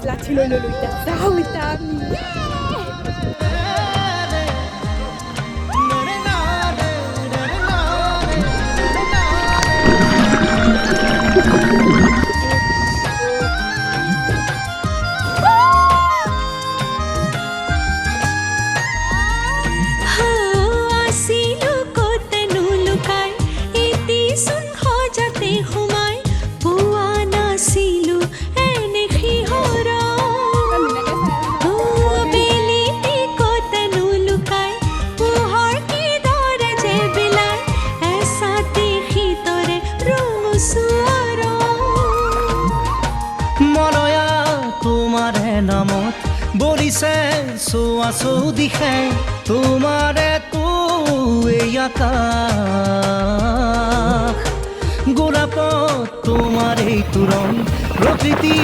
লাঠি লৈ ল'লোঁ এতিয়া যাওঁ এতিয়া আমি মলয়া তোমাৰে নামত বলিছে চোৱা চৌদিশে তোমাৰে এই আকাশ গোলাপত তোমাৰ এই তোৰণ প্ৰকৃতি